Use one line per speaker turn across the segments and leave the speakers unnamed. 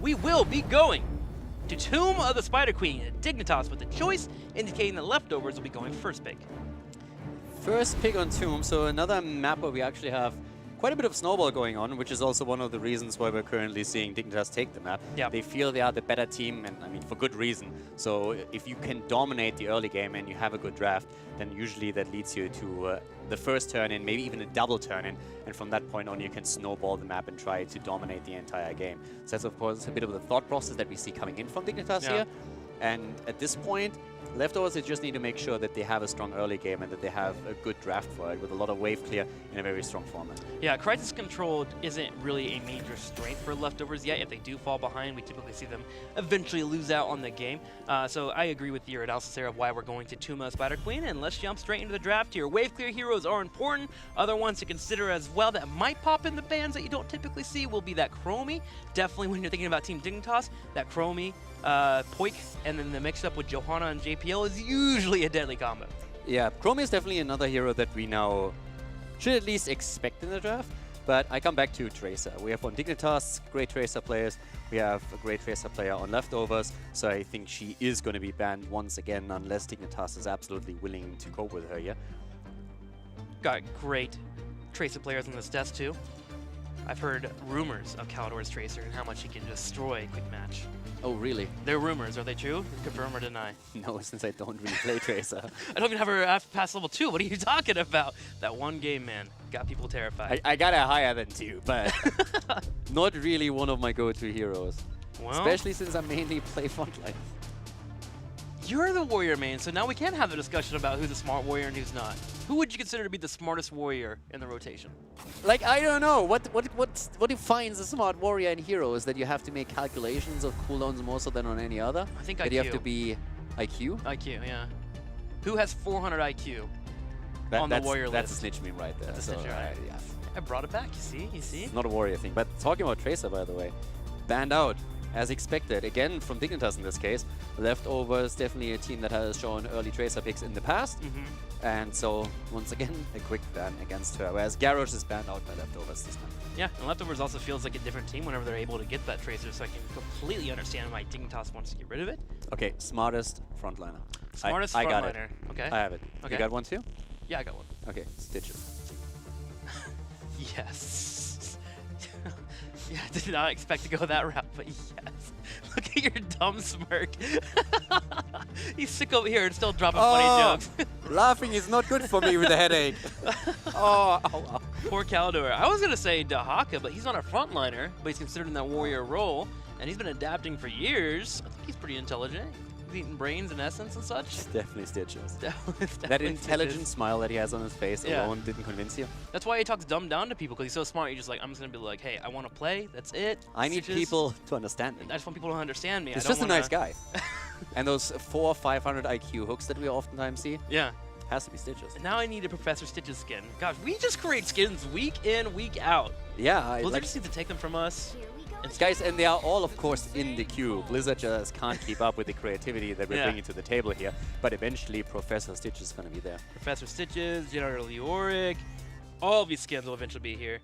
we will be going to Tomb of the Spider Queen at Dignitas with the choice indicating that Leftovers will be going first pick.
First pick on Tomb, so another map where we actually have quite a bit of snowball going on, which is also one of the reasons why we're currently seeing Dignitas take the map.
Yep.
They feel they are the better team, and I mean, for good reason. So if you can dominate the early game and you have a good draft, then usually that leads you to the first turn in, maybe even a double turn in, and from that point on you can snowball the map and try to dominate the entire game. So that's of course a bit of the thought process that we see coming in from Dignitas here. And at this point, Leftovers, they just need to make sure that they have a strong early game and that they have a good draft for it with a lot of wave clear in a very strong format. Yeah,
Crisis Control isn't really a major strength for Leftovers yet. If they do fall behind, we typically see them eventually lose out on the game. So I agree with your analysis there of why we're going to Tomb of the Spider Queen, and let's jump straight into the draft here. Wave clear heroes are important. Other ones to consider as well that might pop in the bans that you don't typically see will be that Chromie. Definitely when you're thinking about Team Dignitas, that Chromie, Poik, and then the mix-up with Johanna and JPL is usually a deadly combo.
Yeah, Chromie is definitely another hero that we now should at least expect in the draft. But I come back to Tracer. We have on Dignitas great Tracer players. We have a great Tracer player on Leftovers. So I think she is going to be banned once again unless Dignitas is absolutely willing to cope with her here.
Got great Tracer players on this desk too. I've heard rumors of Caldor's Tracer and how much he can destroy quick match.
Oh, really?
They're rumors. Are they true? Confirm or deny?
No, since I don't really play Tracer.
I don't even have her past level 2. What are you talking about? That one game, man, got people terrified.
I got it higher than 2, but not really one of my go-to heroes. Well, especially since I mainly play frontline.
You're the warrior main, so now we can have the discussion about who's a smart warrior and who's not. Who would you consider to be the smartest warrior in the rotation?
Like, I don't know. What defines a smart warrior in heroes? That you have to make calculations of cooldowns more so than on any other?
I think
that
IQ.
You have to be IQ?
IQ, yeah. Who has 400 IQ on the warrior list?
That's a snitch meme right there.
That's a snitch, right? Yeah. I brought it back, you see?
It's not a warrior thing. But talking about Tracer, by the way, banned out. As expected, again from Dignitas in this case. Leftovers, definitely a team that has shown early Tracer picks in the past. And so, once again, a quick ban against her. Whereas Garrosh is banned out by Leftovers this time.
Yeah, and Leftovers also feels like a different team whenever they're able to get that Tracer, so I can completely understand why Dignitas wants to get rid of it.
Okay, smartest frontliner.
Smartest
I
frontliner.
got it.
Okay.
I have it. Okay. You got one too?
Yeah, I got one.
Okay, Stitches.
Yes. Yeah, I did not expect to go that route, but yes. Look at your dumb smirk. He's sick over here and still dropping funny jokes.
Laughing is not good for me with a headache. Oh.
Poor Caldor. I was going to say Dahaka, but he's not a frontliner, but he's considered in that warrior role, and he's been adapting for years. I think he's pretty intelligent. Eating brains and essence and such.
It's definitely Stitches.
Definitely
that intelligent
Stitches.
Smile that he has on his face alone didn't convince you?
That's why he talks dumb down to people, because he's so smart. You're just like, I'm just going to be like, hey, I want to play. That's it.
I need people to understand me.
I just want people to understand me.
He's just a nice guy. And those 400 or 500 IQ hooks that we oftentimes see?
Yeah.
Has to be Stitches.
And now I need a Professor Stitches skin. Gosh, we just create skins week in, week out.
Yeah.
Blizzard just need to take them from us.
Guys, and they are all, of course, in the queue. Blizzard just can't keep up with the creativity that we're bringing to the table here. But eventually, Professor Stitch is going to be there. Professor
Stitches, General Leoric, all of these skins will eventually be here.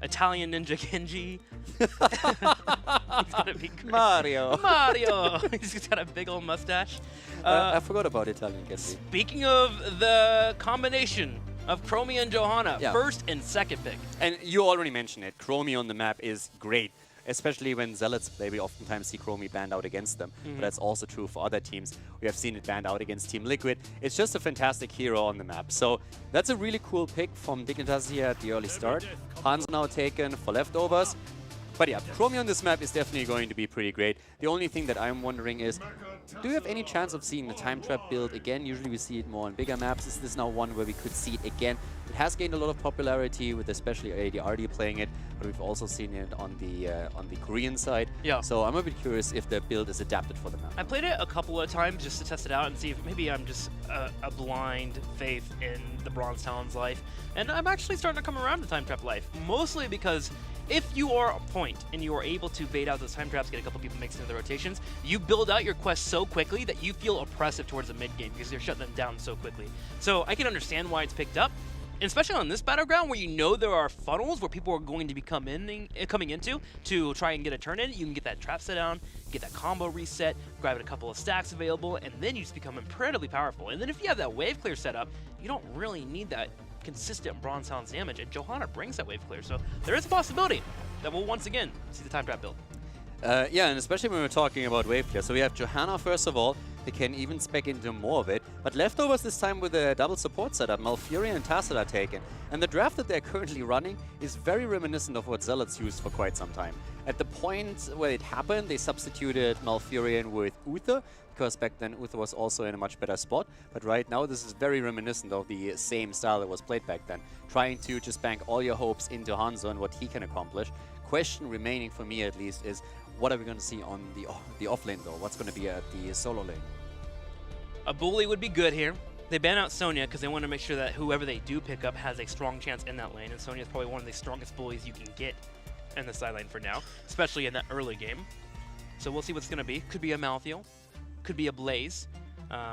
Italian Ninja Genji. He's going to be great.
Mario.
Mario. He's got a big old mustache.
I forgot about Italian Genji.
Speaking of the combination of Chromie and Johanna, first and second pick.
And you already mentioned it. Chromie on the map is great. Especially when Zealots play, we oftentimes see Chromie banned out against them. But that's also true for other teams. We have seen it banned out against Team Liquid. It's just a fantastic hero on the map. So that's a really cool pick from Dignitas here at the early start. Han's now taken for Leftovers. But yeah, Chromie on this map is definitely going to be pretty great. The only thing that I'm wondering is, do you have any chance of seeing the time trap build again? Usually we see it more on bigger maps. Is this now one where we could see it again? It has gained a lot of popularity with especially ADRD playing it, but we've also seen it on the Korean side. Yeah. So I'm a bit curious if the build is adapted for the map.
I played it a couple of times just to test it out and see if maybe I'm just a blind faith in the Bronze Talon's life. And I'm actually starting to come around to time trap life, mostly because if you are a point and you are able to bait out those time traps, get a couple people mixed into the rotations, you build out your quest so quickly that you feel oppressive towards the mid game because you're shutting them down so quickly. So I can understand why it's picked up. especially on this battleground where you know there are funnels where people are going to be coming into to try and get a turn in, you can get that trap set down, get that combo reset, grab a couple of stacks available, and then you just become incredibly powerful. And then if you have that wave clear set up, you don't really need that consistent Bronze Hound's damage, and Johanna brings that wave clear. So there is a possibility that we'll once again see the time trap build.
Yeah, and especially when we're talking about wave clear. So we have Johanna, first of all. They can even spec into more of it. But Leftovers this time with a double support setup. Malfurion and Tacit are taken. And the draft that they're currently running is very reminiscent of what Zealots used for quite some time. At the point where it happened, they substituted Malfurion with Uther, because back then Uther was also in a much better spot. But right now, this is very reminiscent of the same style that was played back then. Trying to just bank all your hopes into Hanzo and what he can accomplish. Question remaining for me at least is, what are we going to see on the off lane though? What's going to be at the solo lane?
A bully would be good here. They ban out Sonya because they want to make sure that whoever they do pick up has a strong chance in that lane, and Sonya is probably one of the strongest bullies you can get in the side lane for now, especially in that early game. So we'll see what's going to be. Could be a Malthael, could be a Blaze.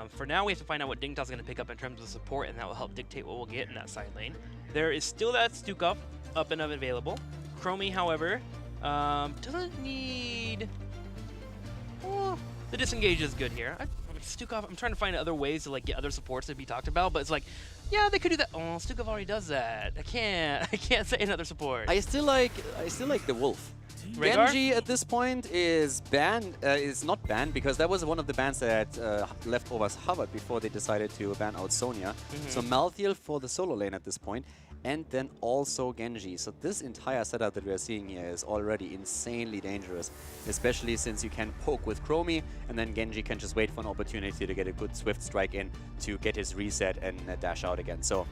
For now, we have to find out what Dignitas is going to pick up in terms of support, and that will help dictate what we'll get in that side lane. There is still that Stukov up and available. Chromie, however, doesn't need... Oh, the disengage is good here. Stukov, I'm trying to find other ways to like get other supports to be talked about, but it's like, yeah, they could do that. Oh, Stukov already does that. I can't say another support.
I still like the Wolf.
Rhaegar?
Genji at this point is banned. Is not banned because that was one of the bans that Leftovers hovered before they decided to ban out Sonya. So Malthael for the solo lane at this point, and then also Genji. So this entire setup that we are seeing here is already insanely dangerous, especially since you can poke with Chromie, and then Genji can just wait for an opportunity to get a good swift strike in to get his reset and dash out again. So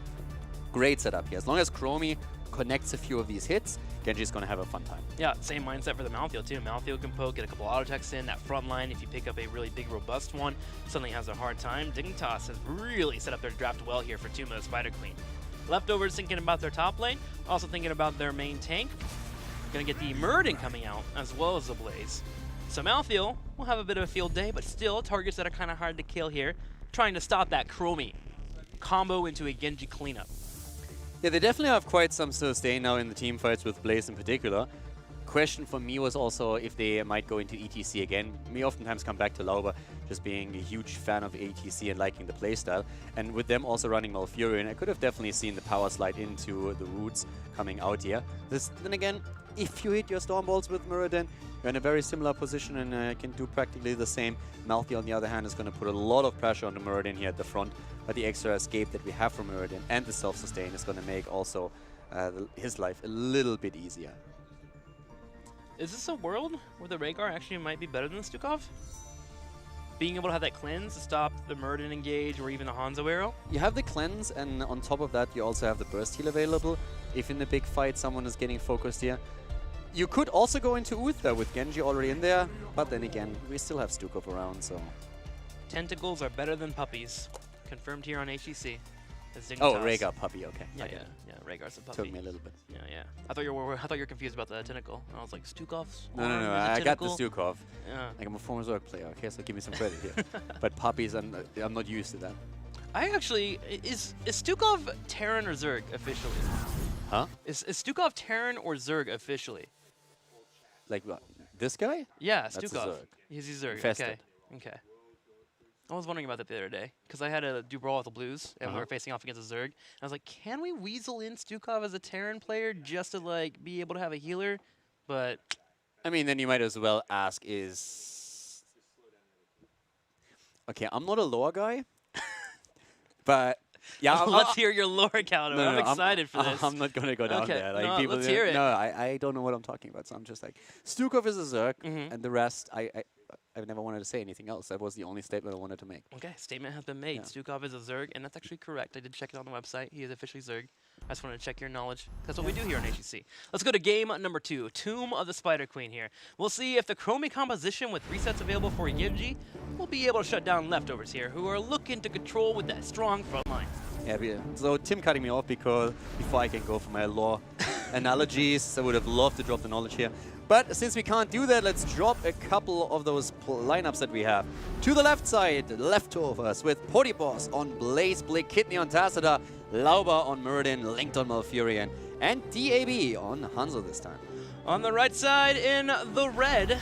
great setup here. As long as Chromie connects a few of these hits, Genji's going to have a fun time.
Yeah, same mindset for the Malthael too. Malthael can poke, get a couple auto attacks in. That front line, if you pick up a really big, robust one, suddenly has a hard time. Dignitas has really set up their draft well here for Tuma, Spider Queen. Leftovers thinking about their top lane, also thinking about their main tank. Gonna get the Muradin coming out, as well as the Blaze. So Malthael will have a bit of a field day, but still targets that are kind of hard to kill here. Trying to stop that Chromie combo into a Genji cleanup.
Yeah, they definitely have quite some sustain now in the team fights with Blaze in particular. Question for me was also if they might go into ETC again. Me oftentimes come back to Lauber, just being a huge fan of ETC and liking the playstyle. And with them also running Malfurion, I could have definitely seen the power slide into the roots coming out here. Then again, if you hit your Storm Bolts with Muradin, you're in a very similar position and can do practically the same. Malthael, on the other hand, is going to put a lot of pressure on the Muradin here at the front. But the extra escape that we have from Muradin and the self-sustain is going to make also his life a little bit easier.
Is this a world where the Rhaegar actually might be better than the Stukov? Being able to have that cleanse to stop the Muradin engage or even the Hanzo arrow?
You have the cleanse, and on top of that, you also have the burst heal available. If in the big fight someone is getting focused here. You could also go into Uther with Genji already in there, but then again, we still have Stukov around, so...
Tentacles are better than puppies. Confirmed here on HGC.
Oh, Rhaegar puppy, okay.
Yeah, Rhaegar's a puppy.
Took me a little bit.
Yeah. I thought you were confused about the tentacle. And I was like, Stukov's
No,
arm is a
I got the
tentacle?
Stukov.
Yeah.
Like, I'm a former Zerg player, okay, so give me some credit here. But puppies, I'm not used to that.
I actually is Stukov Terran or Zerg officially?
Huh?
Is Stukov Terran or Zerg officially?
Like what? This guy?
Yeah,
That's a
Stukov.
Zerg.
He's a Zerg.
Infested.
Okay. I was wondering about that the other day because I had to do Brawl with the Blues and we were facing off against a Zerg. And I was like, can we weasel in Stukov as a Terran player just to like be able to have a healer? But
I mean, then you might as well ask Okay, I'm not a lore guy, but yeah.
let's hear your lore counter.
No,
I'm excited for this.
I'm not going to go down there. Like,
no,
people
let's hear it.
No, I don't know what I'm talking about, so I'm just like, Stukov is a Zerg, and the rest, I've never wanted to say anything else. That was the only statement I wanted to make.
Okay, statement has been made.
Yeah.
Stukov is a Zerg, and that's actually correct. I did check it on the website. He is officially Zerg. I just wanted to check your knowledge. That's what we do here on HGC. Let's go to game number 2, Tomb of the Spider Queen here. We'll see if the Chromie composition with resets available for Genji will be able to shut down Leftovers here, who are looking to control with that strong front line.
Yeah, so Tim cutting me off because before I can go for my lore analogies, I would have loved to drop the knowledge here. But since we can't do that, let's drop a couple of those lineups that we have. To the left side, Leftovers with Poryboss on Blaze, Blake Kidney on Tacita, Lauba on Muradin, linked on Malfurion, and DAB on Hanzo this time.
On the right side in the red,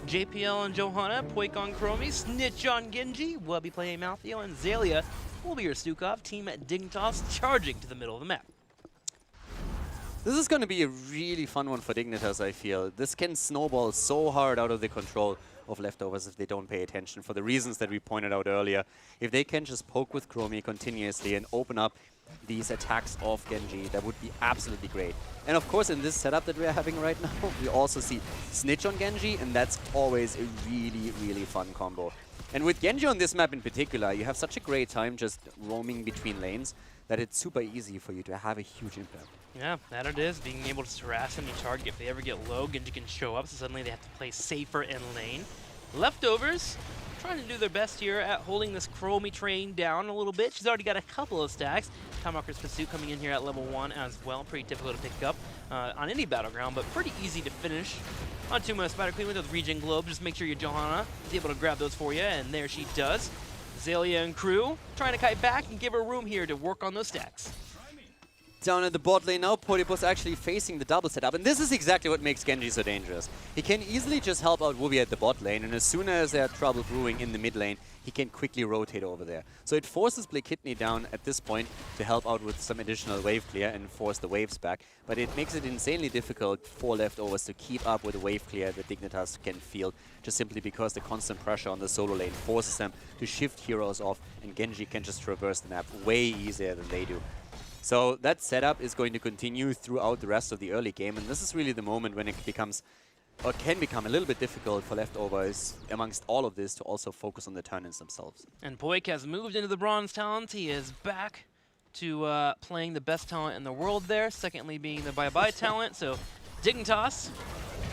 JPL and Johanna, Poik on Chromie, Snitch on Genji, Wubby playing Maltheo, and Zalia will be your Stukov. Team Dignitas charging to the middle of the map.
This is going to be a really fun one for Dignitas, I feel. This can snowball so hard out of the control of leftovers if they don't pay attention, for the reasons that we pointed out earlier. If they can just poke with Chromie continuously and open up these attacks of Genji, that would be absolutely great. And of course, in this setup that we're having right now, we also see Snitch on Genji, and that's always a really, really fun combo. And with Genji on this map in particular, you have such a great time just roaming between lanes that it's super easy for you to have a huge impact.
Yeah, that it is. Being able to harass any target. If they ever get low, Genji can show up, so suddenly they have to play safer in lane. Leftovers trying to do their best here at holding this Chromie train down a little bit. She's already got a couple of stacks. Tomahawker's Pursuit coming in here at level 1 as well. Pretty difficult to pick up on any battleground, but pretty easy to finish. On Tuma, Spider Queen with those regen globes. Just make sure your Johanna is able to grab those for you, and there she does. Zalia and crew trying to kite back and give her room here to work on those stacks.
Down at the bot lane now, Polipos actually facing the double setup, and this is exactly what makes Genji so dangerous. He can easily just help out Wubby at the bot lane, and as soon as there's trouble brewing in the mid lane, he can quickly rotate over there. So it forces Blakidney down at this point to help out with some additional wave clear and force the waves back, but it makes it insanely difficult for leftovers to keep up with the wave clear that Dignitas can field, just simply because the constant pressure on the solo lane forces them to shift heroes off, and Genji can just traverse the map way easier than they do. So that setup is going to continue throughout the rest of the early game, and this is really the moment when it becomes, or can become, a little bit difficult for leftovers amongst all of this to also focus on the turn-ins themselves.
And Poik has moved into the bronze talent. He is back to playing the best talent in the world there, secondly being the bye-bye talent. So Dignitas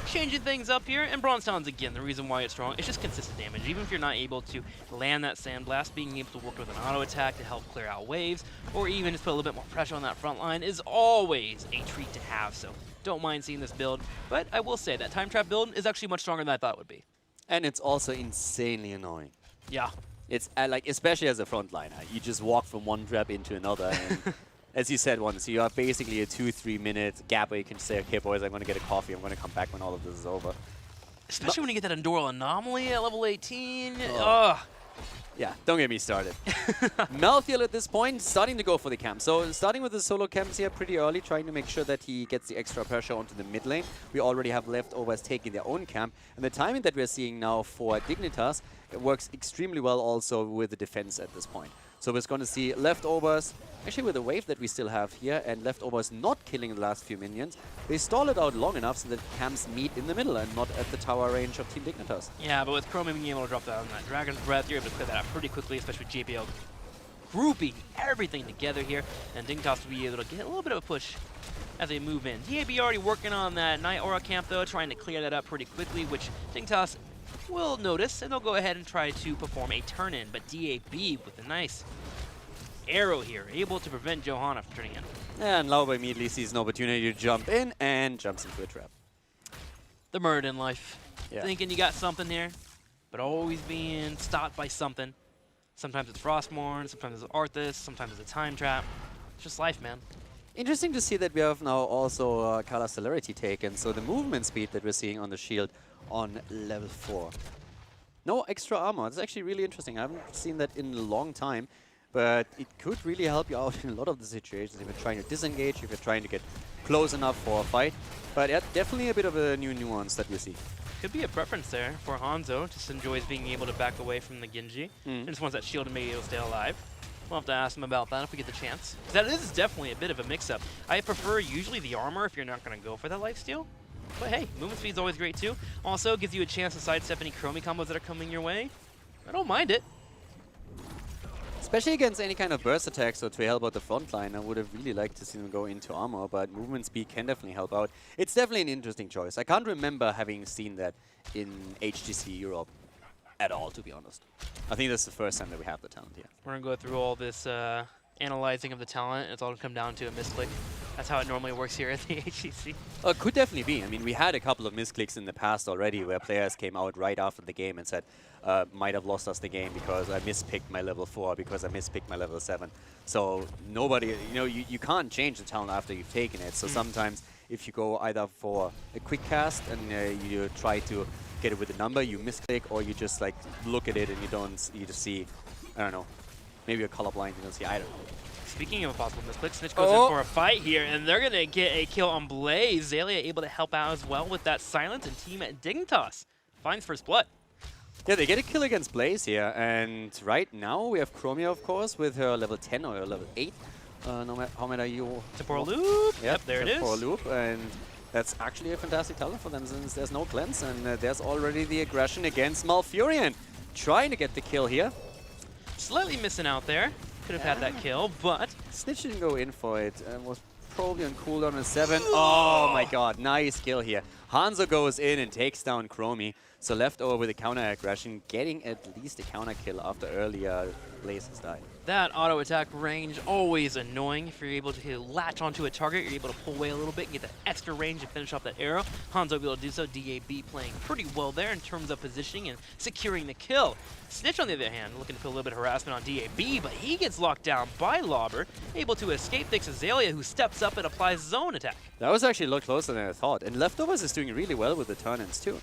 changing things up here, and bronze talent's again the reason why it's strong. It's just consistent damage. Even if you're not able to land that sandblast, being able to work with an auto attack to help clear out waves, or even just put a little bit more pressure on that front line is always a treat to have. So don't mind seeing this build, but I will say that time trap build is actually much stronger than I thought it would be.
And it's also insanely annoying.
Yeah.
It's like, especially as a frontliner, you just walk from one trap into another. And as you said once, you have basically a 2-3 minute gap where you can say, okay, boys, I'm going to get a coffee. I'm going to come back when all of this is over.
Especially when you get that Endural Anomaly at level 18.
Ugh. Yeah, don't get me started. Malthael at this point starting to go for the camp. So starting with the solo camps here pretty early, trying to make sure that he gets the extra pressure onto the mid lane. We already have leftovers taking their own camp. And the timing that we're seeing now for Dignitas, it works extremely well also with the defense at this point. So we're going to see leftovers, actually with the wave that we still have here, and leftovers not killing the last few minions. They stall it out long enough so that camps meet in the middle and not at the tower range of Team Dignitas.
Yeah, but with Chromie being able to drop that on that Dragon's Breath, you're able to clear that out pretty quickly, especially with JPL grouping everything together here, and Dignitas will be able to get a little bit of a push as they move in. DAB already working on that Night Aura camp though, trying to clear that up pretty quickly, which Dignitas will notice, and they'll go ahead and try to perform a turn-in, but DAB with a nice arrow here, able to prevent Johanna from turning in.
And Lauba immediately sees an opportunity to jump in and jumps into a trap.
The Muradin life.
Yeah.
Thinking you got something there, but always being stopped by something. Sometimes it's Frostmourne, sometimes it's Arthas, sometimes it's a time trap. It's just life, man.
Interesting to see that we have now also Kala Celerity taken, so the movement speed that we're seeing on the shield on level 4. No extra armor. It's actually really interesting. I haven't seen that in a long time, but it could really help you out in a lot of the situations if you're trying to disengage, if you're trying to get close enough for a fight. But yeah, definitely a bit of a new nuance that we see.
Could be a preference there for Hanzo. Just enjoys being able to back away from the Genji. And just wants that shield to make it stay alive. We'll have to ask him about that if we get the chance. That is definitely a bit of a mix-up. I prefer usually the armor if you're not going to go for that lifesteal. But hey, movement speed's always great too. Also gives you a chance to sidestep any Chromie combos that are coming your way. I don't mind it.
Especially against any kind of burst attacks or to help out the front line. I would have really liked to see them go into armor, but movement speed can definitely help out. It's definitely an interesting choice. I can't remember having seen that in HGC Europe at all, to be honest. I think that's the first time that we have the talent here.
We're going to go through all this analyzing of the talent. It's all going to come down to a misclick That's how it normally works here at the HGC.
Could definitely be. I mean, we had a couple of misclicks in the past already where players came out right after the game and said, might have lost us the game because I mispicked my level 4, because I mispicked my level 7. So nobody, you can't change the talent after you've taken it. So sometimes if you go either for a quick cast and you try to get it with a number, you misclick, or you just like look at it and you just see, I don't know, maybe you're colorblind, you don't see, I don't know.
Speaking of a possible misclick, Snitch goes in for a fight here, and they're going to get a kill on Blaze. Xaylia able to help out as well with that silence, and Team Dignitas finds first blood.
Yeah, they get a kill against Blaze here, and right now we have Chromia, of course, with her level 10 or her level 8. No matter how many you...
Temporal Loop.
Yep,
there it is.
Temporal Loop, and that's actually a fantastic talent for them since there's no cleanse, and there's already the aggression against Malfurion. Trying to get the kill here.
Slightly missing out there. Could have had that kill, but...
Snitch didn't go in for it, and was probably on cooldown in 7. Oh my god, nice kill here. Hanzo goes in and takes down Chromie. So left over with a counter aggression, getting at least a counter kill after earlier Blaze has died.
That auto attack range, always annoying. If you're able to latch onto a target, you're able to pull away a little bit and get that extra range and finish off that arrow. Hanzo able to do so. DAB playing pretty well there in terms of positioning and securing the kill. Snitch, on the other hand, looking to put a little bit of harassment on DAB, but he gets locked down by Lauber, able to escape thanks to Xaylia, who steps up and applies his own attack.
That was actually a lot closer than I thought. And Leftovers is doing really well with the turn-ins too.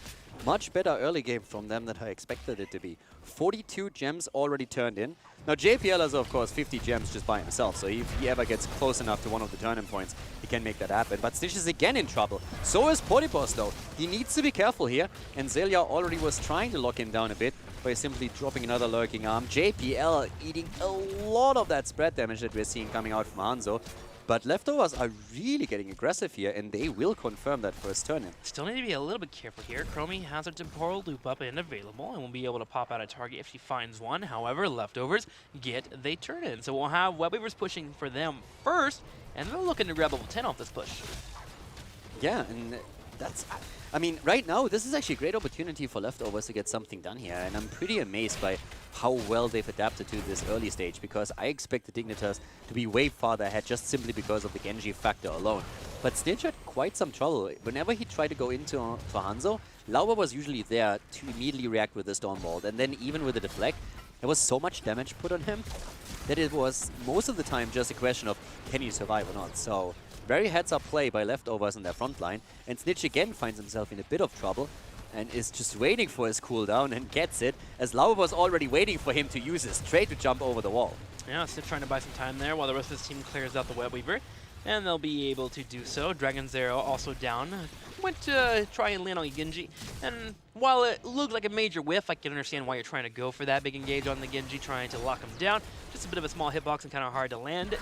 Much better early game from them than I expected it to be. 42 gems already turned in. Now JPL has of course 50 gems just by himself, so if he ever gets close enough to one of the turn-in points, he can make that happen. But Stitch is again in trouble. So is Potipos though. He needs to be careful here, and Xaylia already was trying to lock him down a bit by simply dropping another lurking arm. JPL eating a lot of that spread damage that we're seeing coming out from Hanzo. But Leftovers are really getting aggressive here, and they will confirm that first turn-in.
Still need to be a little bit careful here. Chromie has her temporal loop up and available, and will be able to pop out a target if she finds one. However, Leftovers get the turn-in. So we'll have Web Weavers pushing for them first, and they're looking to grab level 10 off this push.
Yeah, and that's... I mean, right now, this is actually a great opportunity for Leftovers to get something done here, and I'm pretty amazed by how well they've adapted to this early stage, because I expect the Dignitas to be way farther ahead just simply because of the Genji factor alone. But Snitch had quite some trouble. Whenever he tried to go into for Hanzo, Lauber was usually there to immediately react with the Stormbolt, and then even with the deflect, there was so much damage put on him that it was most of the time just a question of can he survive or not. So very heads-up play by Leftovers in their front line, and Snitch again finds himself in a bit of trouble and is just waiting for his cooldown and gets it, as Lauber was already waiting for him to use his trade to jump over the wall.
Yeah, Snitch trying to buy some time there while the rest of his team clears out the Web Weaver, and they'll be able to do so. Dragon Zero also down. Went to try and land on Genji, and while it looked like a major whiff, I can understand why you're trying to go for that big engage on the Genji, trying to lock him down. Just a bit of a small hitbox and kind of hard to land.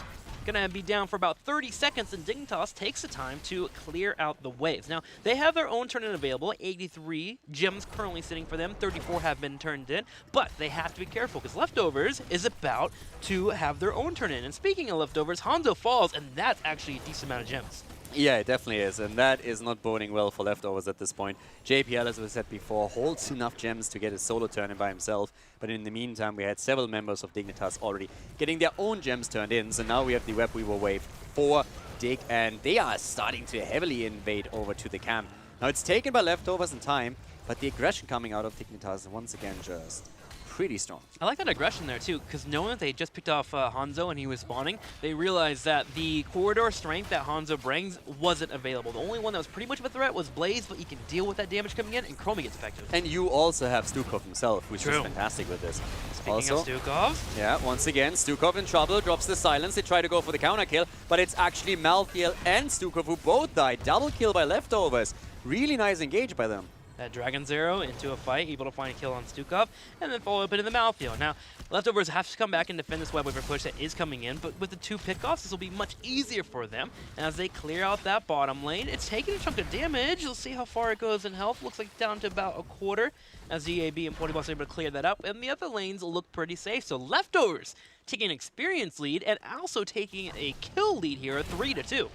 Gonna be down for about 30 seconds, and Dignitas takes the time to clear out the waves. Now, they have their own turn-in available, 83 gems currently sitting for them, 34 have been turned in, but they have to be careful, because Leftovers is about to have their own turn-in. And speaking of Leftovers, Hanzo falls, and that's actually a decent amount of gems.
Yeah, it definitely is, and that is not boding well for Leftovers at this point. JPL, as we said before, holds enough gems to get a solo turn-in by himself, but in the meantime, we had several members of Dignitas already getting their own gems turned in, so now we have the Web Weaver wave for Dig, and they are starting to heavily invade over to the camp. Now, it's taken by Leftovers in time, but the aggression coming out of Dignitas is once again just pretty strong.
I like that aggression there too, because knowing that they just picked off Hanzo and he was spawning, they realized that the corridor strength that Hanzo brings wasn't available. The only one that was pretty much of a threat was Blaze, but he can deal with that damage coming in, and Chromie gets effective.
And you also have Stukov himself, who's
True.
just fantastic with this.
Speaking
also,
of Stukov,
yeah, once again, Stukov in trouble, drops the silence. They try to go for the counter kill, but it's actually Malthael and Stukov who both died. Double kill by Leftovers. Really nice engage by them.
that Dragon Zero into a fight, able to find a kill on Stukov, and then follow up into the Malthael. Now, Leftovers have to come back and defend this Web Weaver push that is coming in, but with the 2 pickoffs, this will be much easier for them. And as they clear out that bottom lane, it's taking a chunk of damage. We'll see how far it goes in health. Looks like down to about a quarter, as DAB and Potibus are able to clear that up, and the other lanes look pretty safe. So Leftovers taking an experience lead and also taking a kill lead here, 3-2.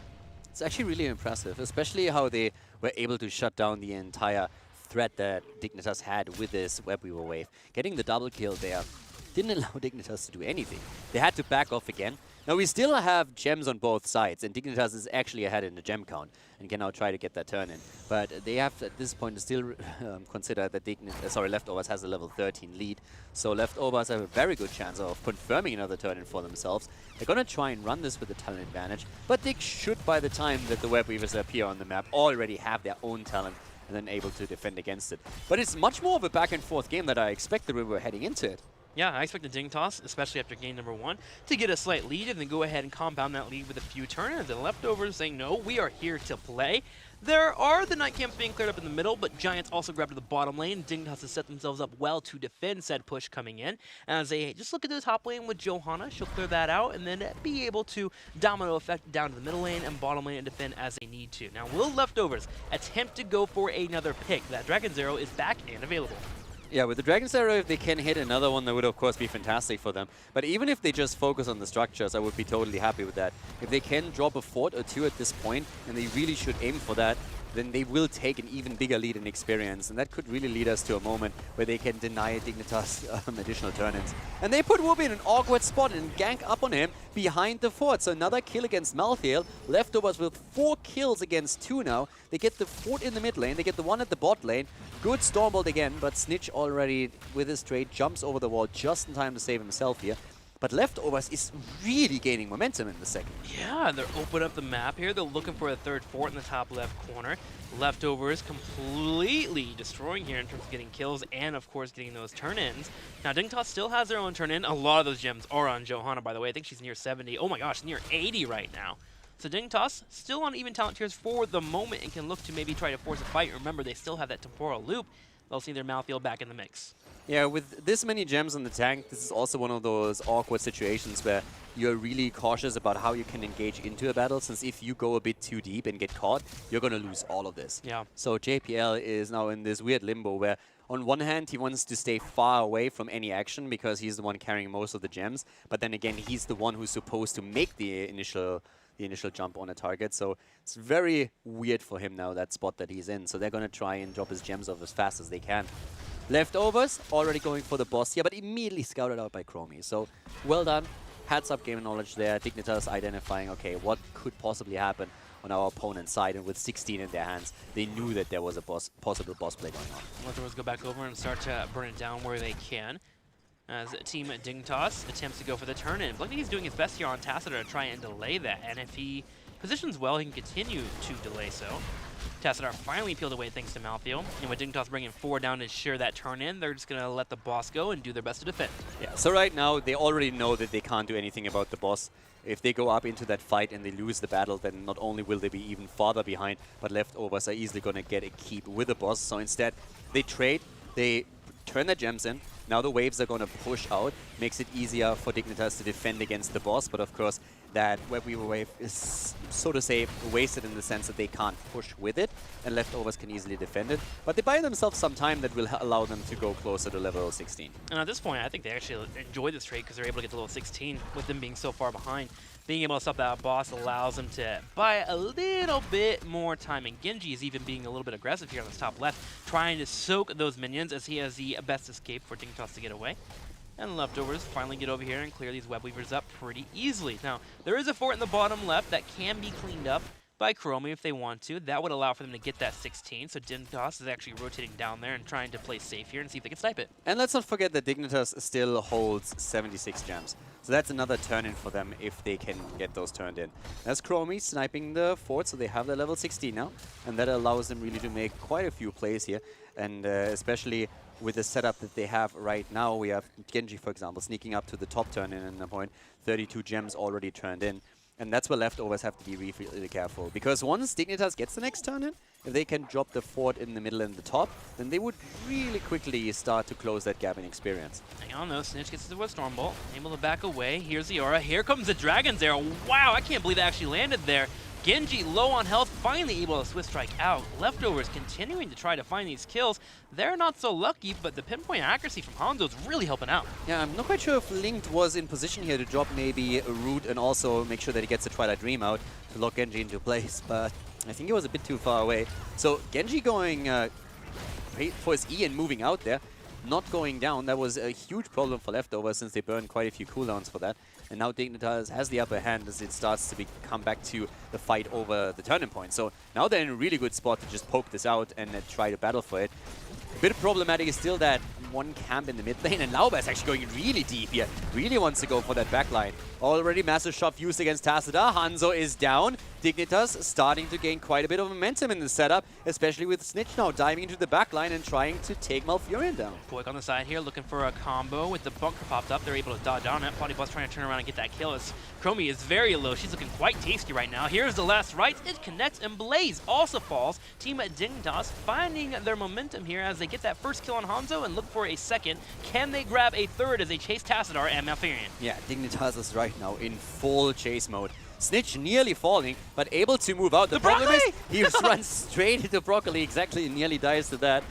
It's actually really impressive, especially how they were able to shut down the entire threat that Dignitas had with this Web Weaver wave. Getting the double kill there didn't allow Dignitas to do anything. They had to back off again, Now we still have gems on both sides, and Dignitas is actually ahead in the gem count and can now try to get that turn in. But they have to, at this point to still consider that Leftovers has a level 13 lead. So Leftovers have a very good chance of confirming another turn in for themselves. They're going to try and run this with the talent advantage, but they should, by the time that the Web Weavers appear on the map, already have their own talent and then able to defend against it. But it's much more of a back and forth game that I expected when we were heading into it.
Yeah, I expect the Dignitas, especially after game number 1, to get a slight lead and then go ahead and compound that lead with a few turns. And Leftovers saying, no, we are here to play. There are the night camps being cleared up in the middle, but Giants also grabbed to the bottom lane. Dignitas has set themselves up well to defend said push coming in. As they just look at the top lane with Johanna, she'll clear that out and then be able to domino effect down to the middle lane and bottom lane and defend as they need to. Now, will Leftovers attempt to go for another pick? That Dragon's Arrow is back and available.
Yeah, with the Dragon's Arrow, if they can hit another one, that would of course be fantastic for them. But even if they just focus on the structures, I would be totally happy with that. If they can drop a fort or two at this point, and they really should aim for that, then they will take an even bigger lead in experience. And that could really lead us to a moment where they can deny Dignitas additional turn-ins. And they put Whoopi in an awkward spot and gank up on him behind the fort. So another kill against Malthael. Leftovers with 4 kills against 2 now. They get the fort in the mid lane. They get the one at the bot lane. Good Stormbolt again, but Snitch already with his trade jumps over the wall just in time to save himself here. But Leftovers is really gaining momentum in the second.
Yeah, they're opening up the map here. They're looking for a third fort in the top left corner. Leftovers completely destroying here in terms of getting kills and, of course, getting those turn-ins. Now, Dignitas still has their own turn-in. A lot of those gems are on Johanna, by the way. I think she's near 70. Oh my gosh, near 80 right now. So Dignitas still on even talent tiers for the moment and can look to maybe try to force a fight. Remember, they still have that temporal loop. They'll see their Malthael back in the mix.
Yeah, with this many gems in the tank, this is also one of those awkward situations where you're really cautious about how you can engage into a battle, since if you go a bit too deep and get caught, you're going to lose all of this.
Yeah.
So JPL is now in this weird limbo where on one hand, he wants to stay far away from any action because he's the one carrying most of the gems, but then again, he's the one who's supposed to make the initial jump on a target. So it's very weird for him now, that spot that he's in. So they're going to try and drop his gems off as fast as they can. Leftovers already going for the boss here, but immediately scouted out by Chromie. So well done. Hats up game knowledge there. Dignitas identifying, okay, what could possibly happen on our opponent's side, and with 16 in their hands, they knew that there was a possible boss play going on.
Leftovers go back over and start to burn it down where they can. As Team Dignitas attempts to go for the turn-in. Blakely he's doing his best here on Tassadar to try and delay that, and if he positions well, he can continue to delay so. Tassadar finally peeled away thanks to Malthael, and with Dignitas bringing 4 down to share that turn-in, they're just going to let the boss go and do their best to defend. Yeah,
so right now, they already know that they can't do anything about the boss. If they go up into that fight and they lose the battle, then not only will they be even farther behind, but Leftovers are easily going to get a keep with the boss. So instead, they trade, they turn their gems in. Now the waves are going to push out, makes it easier for Dignitas to defend against the boss, but of course that Web Weaver wave is, so to say, wasted in the sense that they can't push with it, and Leftovers can easily defend it. But they buy themselves some time that will allow them to go closer to level 16.
And at this point, I think they actually enjoy this trade because they're able to get to level 16 with them being so far behind. Being able to stop that boss allows them to buy a little bit more time, and Genji is even being a little bit aggressive here on this top left, trying to soak those minions as he has the best escape for Dignitas to get away. And Leftovers finally get over here and clear these Web Weavers up pretty easily. Now, there is a fort in the bottom left that can be cleaned up by Chromie if they want to. That would allow for them to get that 16, so Dignitas is actually rotating down there and trying to play safe here and see if they can snipe it.
And let's not forget that Dignitas still holds 76 gems. So that's another turn-in for them if they can get those turned in. That's Chromie sniping the fort, so they have their level 16 now. And that allows them really to make quite a few plays here. And especially with the setup that they have right now, we have Genji, for example, sneaking up to the top turn-in at a point. 32 gems already turned in. And that's where Leftovers have to be really careful. Because once Dignitas gets the next turn-in, if they can drop the fort in the middle and the top, then they would really quickly start to close that gap in experience.
Hang on though, Snitch gets to the Stormbolt, able to back away. Here's the aura. Here comes the Dragon's Arrow. Wow, I can't believe that actually landed there. Genji low on health, finally able to Swift Strike out. Leftovers continuing to try to find these kills. They're not so lucky, but the pinpoint accuracy from Hanzo is really helping out.
Yeah, I'm not quite sure if Linked was in position here to drop maybe a root and also make sure that he gets the Twilight Dream out to lock Genji into place, but I think he was a bit too far away. So Genji going for his E and moving out there. not going down. That was a huge problem for Leftovers since they burned quite a few cooldowns for that. And now Dignitas has the upper hand as it starts to come back to the fight over the turning point. So now they're in a really good spot to just poke this out and try to battle for it. A bit problematic is still that one camp in the mid lane, and Lauba is actually going really deep here. Really wants to go for that backline. Already massive shot used against Tassadar. Hanzo is down. Dignitas starting to gain quite a bit of momentum in the setup, especially with Snitch now diving into the backline and trying to take Malfurion down.
Boyk on the side here looking for a combo. With the bunker popped up, they're able to dodge on it. Potty trying to turn around and get that kill as Chromie is very low. She's looking quite tasty right now. Here's the last right. It connects, and Blaze also falls. Team Dignitas finding their momentum here as they get that first kill on Hanzo and look for a second. Can they grab a third as they chase Tassadar and Malfurion?
Yeah, Dignitas is right now in full chase mode. Snitch nearly falling, but able to move out. The problem is he runs straight into Broccoli, exactly, nearly dies to that.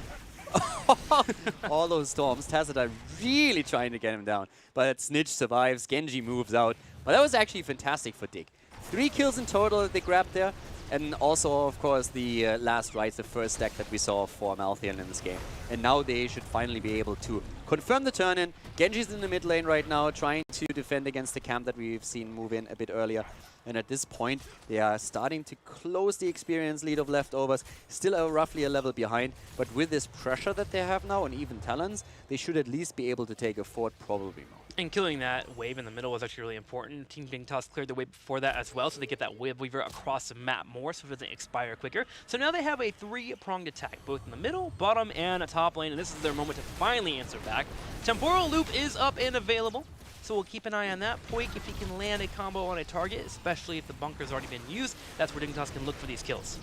All those storms. Tassadar really trying to get him down, but Snitch survives. Genji moves out. But that was actually fantastic for Dig. 3 kills in total that they grabbed there. And also, of course, the last right, the first stack that we saw for Malthian in this game. And now they should finally be able to confirm the turn-in. Genji's in the mid lane right now, trying to defend against the camp that we've seen move in a bit earlier. And at this point, they are starting to close the experience lead of Leftovers. Still roughly a level behind, but with this pressure that they have now and even talents, they should at least be able to take a fort, probably more.
And killing that wave in the middle was actually really important. Team Dignitas cleared the wave before that as well, so they get that wave weaver across the map more, so it doesn't expire quicker. So now they have a 3-pronged attack, both in the middle, bottom, and top lane, and this is their moment to finally answer back. Temporal Loop is up and available, so we'll keep an eye on that. Poik, if he can land a combo on a target, especially if the bunker's already been used, that's where Dignitas can look for these kills.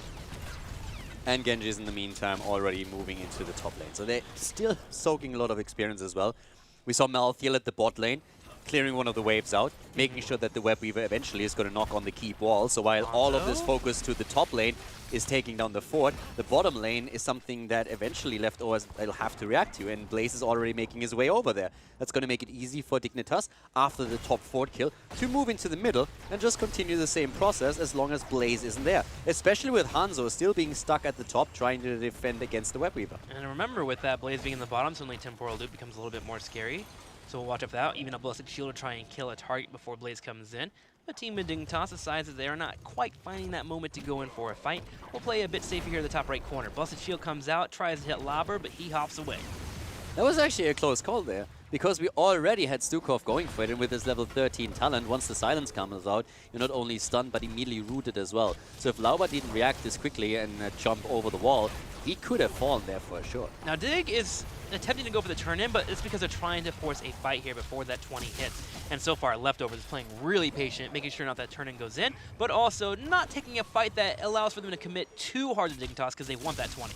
And Genji is in the meantime already moving into the top lane, so they're still soaking a lot of experience as well. We saw Malthiel at the bot lane, clearing one of the waves out, making sure that the Web Weaver eventually is going to knock on the keep wall. So while all of this focus to the top lane is taking down the fort, the bottom lane is something that eventually Leftovers will have to react to, and Blaze is already making his way over there. That's going to make it easy for Dignitas, after the top fort kill, to move into the middle and just continue the same process as long as Blaze isn't there. Especially with Hanzo still being stuck at the top, trying to defend against the Web Weaver.
And remember, with that Blaze being in the bottom, suddenly Temporal Loop becomes a little bit more scary. So we'll watch out for that. Even a Ballistic Shield to try and kill a target before Blaze comes in. But Team Dignitas decides that they are not quite finding that moment to go in for a fight. We'll play a bit safer here in the top right corner. Ballistic Shield comes out, tries to hit Labber, but he hops away.
That was actually a close call there, because we already had Stukov going for it, and with his level 13 talent, once the silence comes out, you're not only stunned, but immediately rooted as well. So if Lauba didn't react this quickly and jump over the wall, he could have fallen there for sure.
Now Dig is attempting to go for the turn-in, but it's because they're trying to force a fight here before that 20 hits. And so far, Leftovers is playing really patient, making sure not that turn-in goes in, but also not taking a fight that allows for them to commit too hard to Dignitas because they want that 20.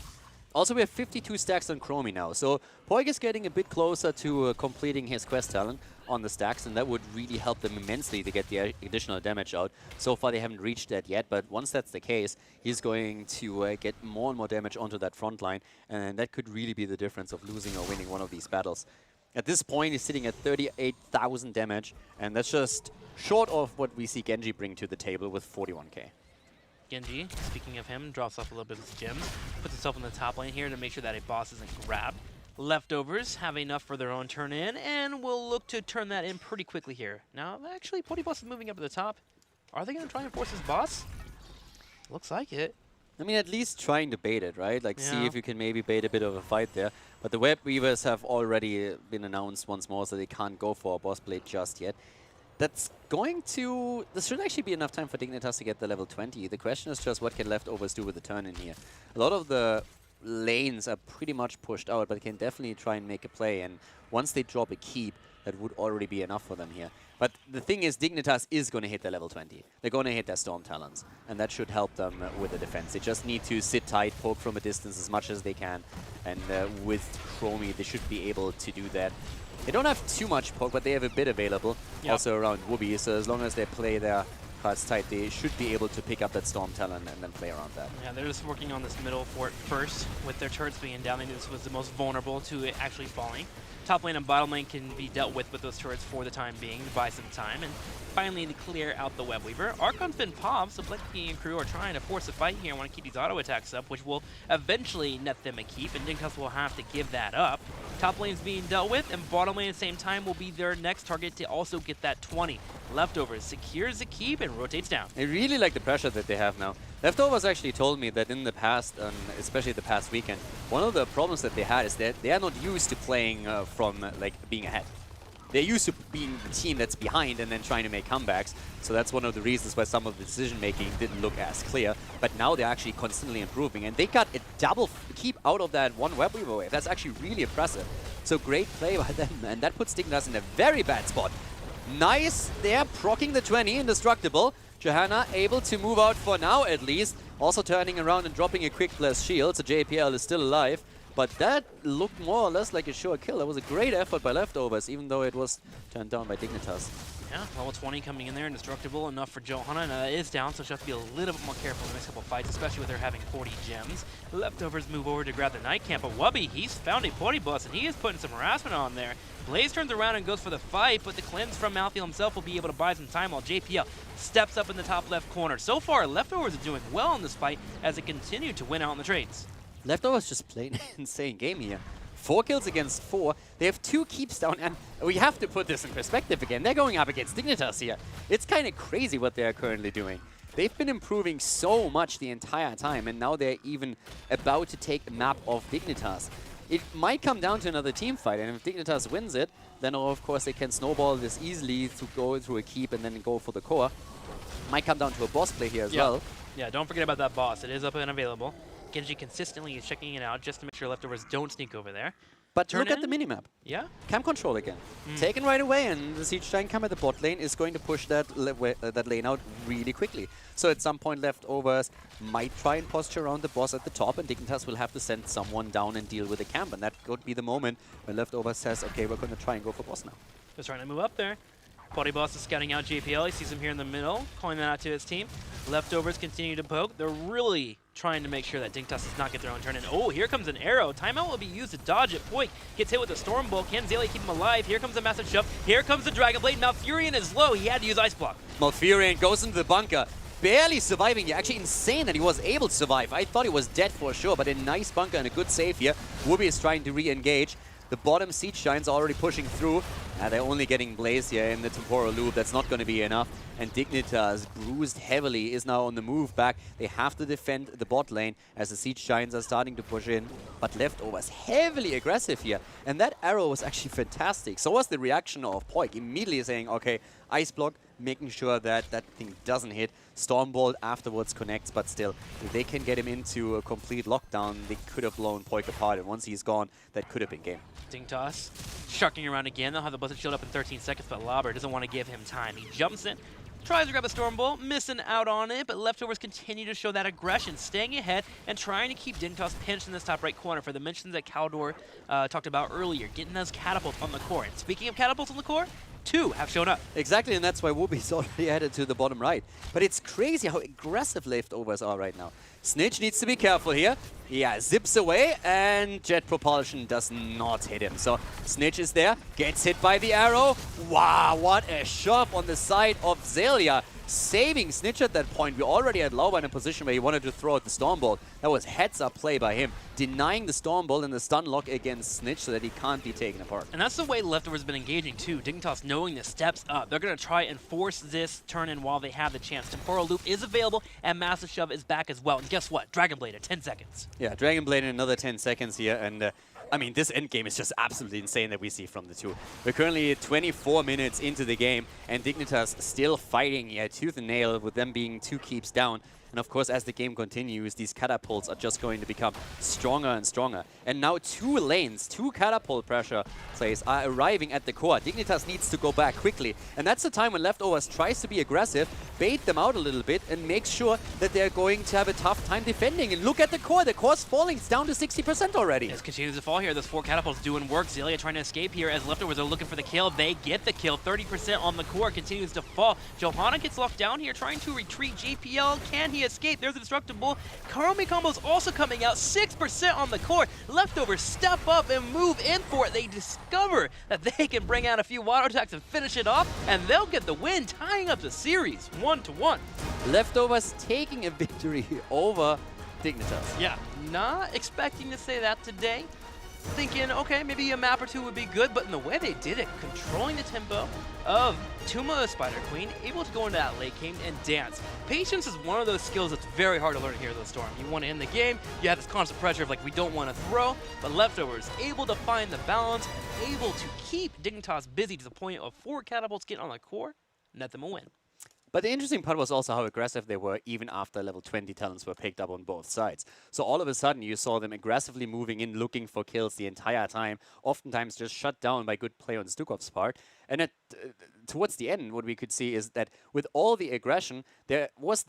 Also, we have 52 stacks on Chromie now, so Poik is getting a bit closer to completing his quest talent on the stacks, and that would really help them immensely to get the additional damage out. So far, they haven't reached that yet, but once that's the case, he's going to get more and more damage onto that front line, and that could really be the difference of losing or winning one of these battles. At this point, he's sitting at 38,000 damage, and that's just short of what we see Genji bring to the table with 41k.
Genji, speaking of him, drops off a little bit of his gems, puts himself in the top lane here to make sure that a boss isn't grabbed. Leftovers have enough for their own turn in, and we'll look to turn that in pretty quickly here. Now, actually, Boss is moving up at the top. Are they going to try and force his boss? Looks like it.
I mean, at least trying to bait it, right? Like, see if you can maybe bait a bit of a fight there. But the Web Weavers have already been announced once more, so they can't go for a boss blade just yet. This should actually be enough time for Dignitas to get the level 20. The question is just what can Leftovers do with the turn in here. A lot of the lanes are pretty much pushed out, but they can definitely try and make a play. And once they drop a keep, that would already be enough for them here. But the thing is, Dignitas is going to hit their level 20. They're going to hit their Storm Talons, and that should help them with the defense. They just need to sit tight, poke from a distance as much as they can, and with Chromie, they should be able to do that. They don't have too much poke, but they have a bit available, also around Wooby, so as long as they play their cards tight, they should be able to pick up that Storm Talon and then play around that.
Yeah, they're just working on this middle fort first, with their turrets being down. I think this was the most vulnerable to it actually falling. Top lane and bottom lane can be dealt with those turrets for the time being, to buy some time, and finally to clear out the Web Weaver. Archon's been popped, so Blackpea and crew are trying to force a fight here and want to keep these auto attacks up, which will eventually net them a keep, and Dignitas will have to give that up. Top lane's being dealt with, and bottom lane at the same time will be their next target to also get that 20. Leftovers secures the keep and rotates down.
I really like the pressure that they have now. Leftovers actually told me that in the past, especially the past weekend, one of the problems that they had is that they are not used to playing from like being ahead. They're used to being the team that's behind and then trying to make comebacks. So that's one of the reasons why some of the decision-making didn't look as clear. But now they're actually constantly improving. And they got a double keep out of that one web weaver wave. That's actually really impressive. So great play by them. And that puts Dignitas in a very bad spot. Nice there, proccing the 20, indestructible. Johanna able to move out for now at least. Also turning around and dropping a quick blast shield. So JPL is still alive. But that looked more or less like a sure kill. That was a great effort by Leftovers, even though it was turned down by Dignitas.
Yeah, level 20 coming in there, indestructible enough for Johanna, and is down, so she'll have to be a little bit more careful in the next couple fights, especially with her having 40 gems. Leftovers move over to grab the Night Camp, but Wubby, he's found a potty bus, and he is putting some harassment on there. Blaze turns around and goes for the fight, but the cleanse from Malthael himself will be able to buy some time while JPL steps up in the top left corner. So far, Leftovers are doing well in this fight as they continue to win out in the trades.
Leftovers just playing an insane game here. 4 kills against 4. They have 2 keeps down, and we have to put this in perspective again. They're going up against Dignitas here. It's kind of crazy what they're currently doing. They've been improving so much the entire time, and now they're even about to take a map of Dignitas. It might come down to another team fight, and if Dignitas wins it, then of course they can snowball this easily to go through a keep and then go for the core. Might come down to a boss play here as well.
Yeah, don't forget about that boss. It is up and available. Genji consistently is checking it out just to make sure Leftovers don't sneak over there.
But look at the minimap.
Yeah.
Camp control again. Taken right away, and the Siege Giant Camp at the bot lane is going to push that lane out really quickly. So at some point, Leftovers might try and posture around the boss at the top, and Dignitas will have to send someone down and deal with the camp. And that could be the moment when Leftovers says, okay, we're going to try and go for boss now.
Just trying to move up there. Potty Boss is scouting out JPL. He sees him here in the middle, calling that out to his team. Leftovers continue to poke. They're really trying to make sure that Dignitas does not get their own turn in. Oh, here comes an arrow. Timeout will be used to dodge it. Poik gets hit with a Storm Bolt. Can Zaylee keep him alive? Here comes a massive shove. Here comes the Dragon Blade. Malfurion is low. He had to use Ice Block.
Malfurion goes into the bunker. Barely surviving here. Actually insane that he was able to survive. I thought he was dead for sure, but a nice bunker and a good save here. Wubby is trying to re-engage. The bottom Siege Giants are already pushing through. They're only getting Blaze here in the temporal loop. That's not going to be enough. And Dignitas, bruised heavily, is now on the move back. They have to defend the bot lane as the Siege Giants are starting to push in. But Leftovers heavily aggressive here. And that arrow was actually fantastic. So was the reaction of Poik, immediately saying, okay, Ice Block, making sure that that thing doesn't hit. Stormbolt afterwards connects, but still, if they can get him into a complete lockdown, they could have blown Poik apart. And once he's gone, that could have been game.
Dignitas sharking around again. They'll have the Blizzard Shield up in 13 seconds, but Lauber doesn't want to give him time. He jumps in, tries to grab a Storm Bolt, missing out on it, but Leftovers continue to show that aggression, staying ahead and trying to keep Dignitas pinched in this top right corner for the mentions that Caldor talked about earlier, getting those catapults on the core. And speaking of catapults on the core, 2 have shown up.
Exactly, and that's why Whoopi's already headed to the bottom right. But it's crazy how aggressive Leftovers are right now. Snitch needs to be careful here. Yeah, zips away, and Jet Propulsion does not hit him. So Snitch is there, gets hit by the arrow. Wow, what a shove on the side of Zelia. Saving Snitch at that point. We already had Lauber in a position where he wanted to throw out the Stormbolt. That was heads-up play by him, denying the Stormbolt and the stun lock against Snitch so that he can't be taken apart.
And that's the way Leftovers have been engaging too. Dignitas knowing this steps up. They're going to try and force this turn in while they have the chance. Temporal Loop is available, and Massive Shove is back as well. And guess what? Dragon Blade at 10 seconds.
Yeah, Dragon Blade in another 10 seconds here, and I mean, this endgame is just absolutely insane that we see from the two. We're currently 24 minutes into the game, and Dignitas still fighting here tooth and nail with them being 2 keeps down. And of course, as the game continues, these catapults are just going to become stronger and stronger. And now 2 lanes, 2 catapult pressure plays are arriving at the core. Dignitas needs to go back quickly. And that's the time when Leftovers tries to be aggressive, bait them out a little bit, and make sure that they're going to have a tough time defending. And look at the core. The core's falling. It's down to 60% already.
It continues to fall here. Those 4 catapults doing work. Zelia trying to escape here as Leftovers are looking for the kill. They get the kill. 30% on the core continues to fall. Johanna gets locked down here trying to retreat. JPL, can he escape? There's a destructible. Karomi combo's also coming out. 6% on the core. Leftovers step up and move in for it. They discover that they can bring out a few water attacks and finish it off, and they'll get the win, tying up the series 1-1.
Leftovers taking a victory over Dignitas.
Yeah, not expecting to say that today. thinking, okay, maybe a map or two would be good, but in the way they did it, controlling the tempo of Tuma Spider Queen, able to go into that late game and dance. Patience is one of those skills that's very hard to learn here in the Storm. You want to end the game, you have this constant pressure of like, we don't want to throw, but Leftovers able to find the balance, able to keep Dignitas busy to the point of 4 catapults getting on the core, net them a win.
But the interesting part was also how aggressive they were even after level 20 talents were picked up on both sides. So all of a sudden you saw them aggressively moving in, looking for kills the entire time, oftentimes just shut down by good play on Stukov's part. And towards the end, what we could see is that with all the aggression, there was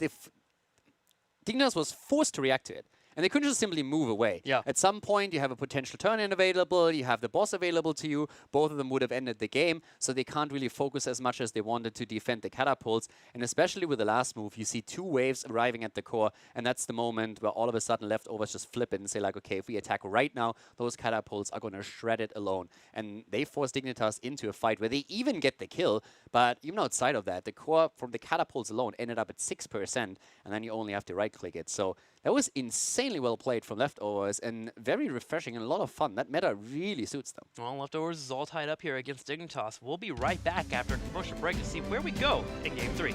Dignitas was forced to react to it. And they couldn't just simply move away.
Yeah.
At some point, you have a potential turn-in available, you have the boss available to you. Both of them would have ended the game, so they can't really focus as much as they wanted to defend the catapults. And especially with the last move, you see 2 waves arriving at the core, and that's the moment where all of a sudden Leftovers just flip it and say like, okay, if we attack right now, those catapults are going to shred it alone. And they force Dignitas into a fight where they even get the kill, but even outside of that, the core from the catapults alone ended up at 6%, and then you only have to right-click it. So that was insanely well played from Leftovers and very refreshing and a lot of fun. That meta really suits them.
Well, Leftovers is all tied up here against Dignitas. We'll be right back after a commercial break to see where we go in Game 3.